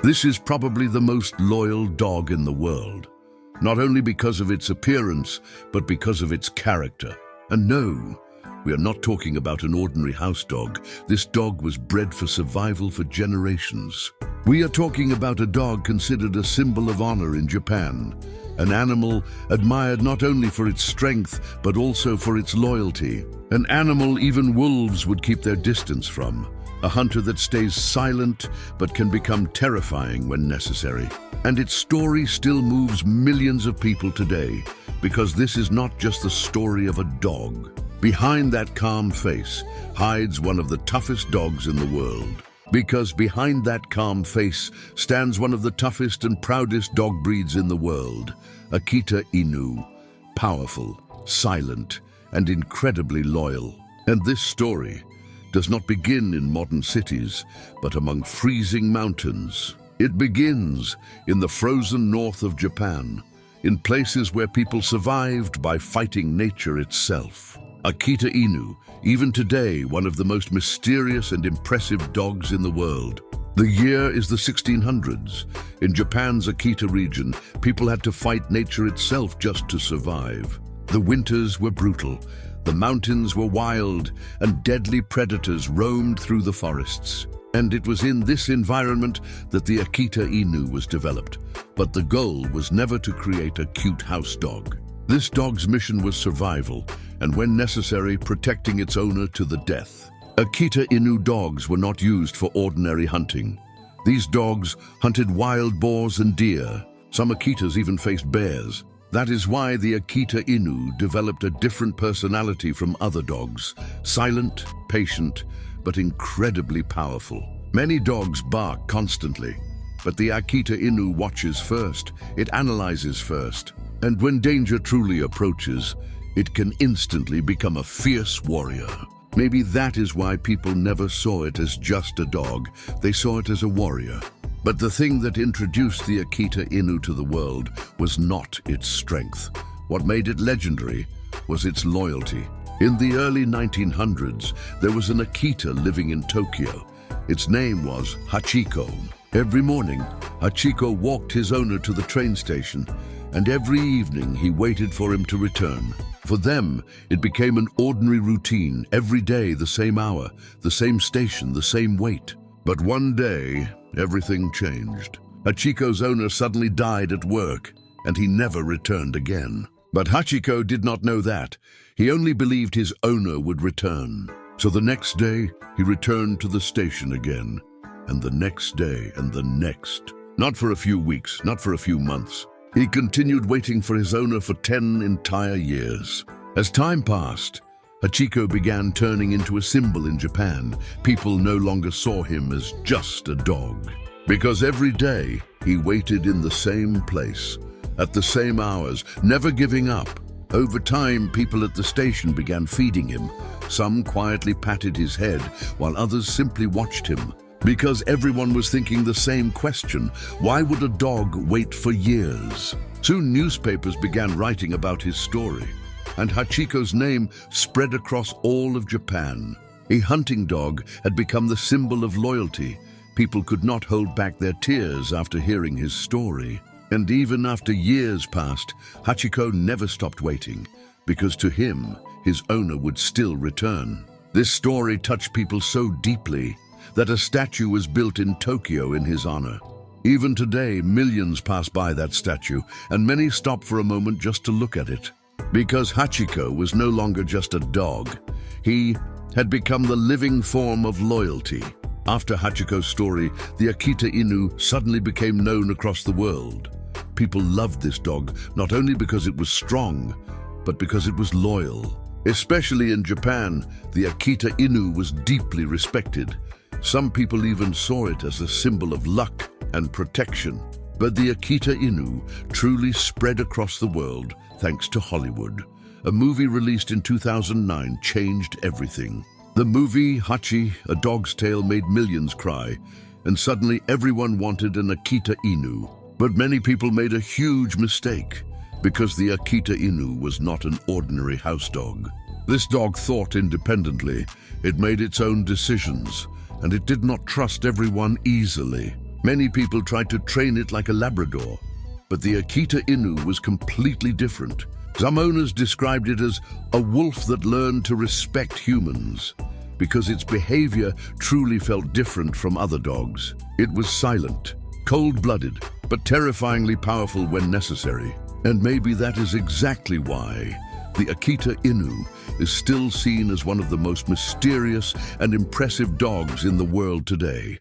This is probably the most loyal dog in the world, not only because of its appearance, but because of its character. And no, we are not talking about an ordinary house dog. This dog was bred for survival for generations. We are talking about a dog considered a symbol of honor in Japan, an animal admired not only for its strength, but also for its loyalty. An animal even wolves would keep their distance from. A hunter that stays silent, but can become terrifying when necessary. And its story still moves millions of people today, because this is not just the story of a dog. Behind that calm face hides one of the toughest dogs in the world. Because behind that calm face stands one of the toughest and proudest dog breeds in the world, Akita Inu. Powerful, silent, and incredibly loyal. And this story does not begin in modern cities, but among freezing mountains. It begins in the frozen north of Japan, in places where people survived by fighting nature itself. Akita Inu, even today one of the most mysterious and impressive dogs in the world. The year is the 1600s. In Japan's Akita region, people had to fight nature itself just to survive. The winters were brutal, the mountains were wild, and deadly predators roamed through the forests. And it was in this environment that the Akita Inu was developed. But the goal was never to create a cute house dog. This dog's mission was survival, and when necessary, protecting its owner to the death. Akita Inu dogs were not used for ordinary hunting. These dogs hunted wild boars and deer. Some Akitas even faced bears. That is why the Akita Inu developed a different personality from other dogs. Silent, patient, but incredibly powerful. Many dogs bark constantly, but the Akita Inu watches first. It analyzes first. And when danger truly approaches, it can instantly become a fierce warrior. Maybe that is why people never saw it as just a dog. They saw it as a warrior. But the thing that introduced the Akita Inu to the world was not its strength. What made it legendary was its loyalty. In the early 1900s, there was an Akita living in Tokyo. Its name was Hachiko. Every morning, Hachiko walked his owner to the train station, and every evening he waited for him to return. For them, it became an ordinary routine. Every day, the same hour, the same station, the same wait. But one day, everything changed. Hachiko's owner suddenly died at work, and he never returned again. But Hachiko did not know that. He only believed his owner would return. So the next day, he returned to the station again. And the next day, and the next. Not for a few weeks, not for a few months. He continued waiting for his owner for 10 entire years. As time passed, Hachiko began turning into a symbol in Japan. People no longer saw him as just a dog. Because every day, he waited in the same place, at the same hours, never giving up. Over time, people at the station began feeding him. Some quietly patted his head, while others simply watched him. Because everyone was thinking the same question: why would a dog wait for years? Soon newspapers began writing about his story, and Hachiko's name spread across all of Japan. A hunting dog had become the symbol of loyalty. People could not hold back their tears after hearing his story. And even after years passed, Hachiko never stopped waiting, because to him, his owner would still return. This story touched people so deeply that a statue was built in Tokyo in his honor. Even today, millions pass by that statue, and many stop for a moment just to look at it. Because Hachiko was no longer just a dog. He had become the living form of loyalty. After Hachiko's story, the Akita Inu suddenly became known across the world. People loved this dog, not only because it was strong, but because it was loyal. Especially in Japan, the Akita Inu was deeply respected. Some people even saw it as a symbol of luck and protection. But the Akita Inu truly spread across the world thanks to Hollywood. A movie released in 2009 changed everything. The movie Hachi, A Dog's Tale, made millions cry, and suddenly everyone wanted an Akita Inu. But many people made a huge mistake, because the Akita Inu was not an ordinary house dog. This dog thought independently, it made its own decisions, and it did not trust everyone easily. Many people tried to train it like a Labrador, but the Akita Inu was completely different. Some owners described it as a wolf that learned to respect humans, because its behavior truly felt different from other dogs. It was silent, cold-blooded, but terrifyingly powerful when necessary. And maybe that is exactly why the Akita Inu is still seen as one of the most mysterious and impressive dogs in the world today.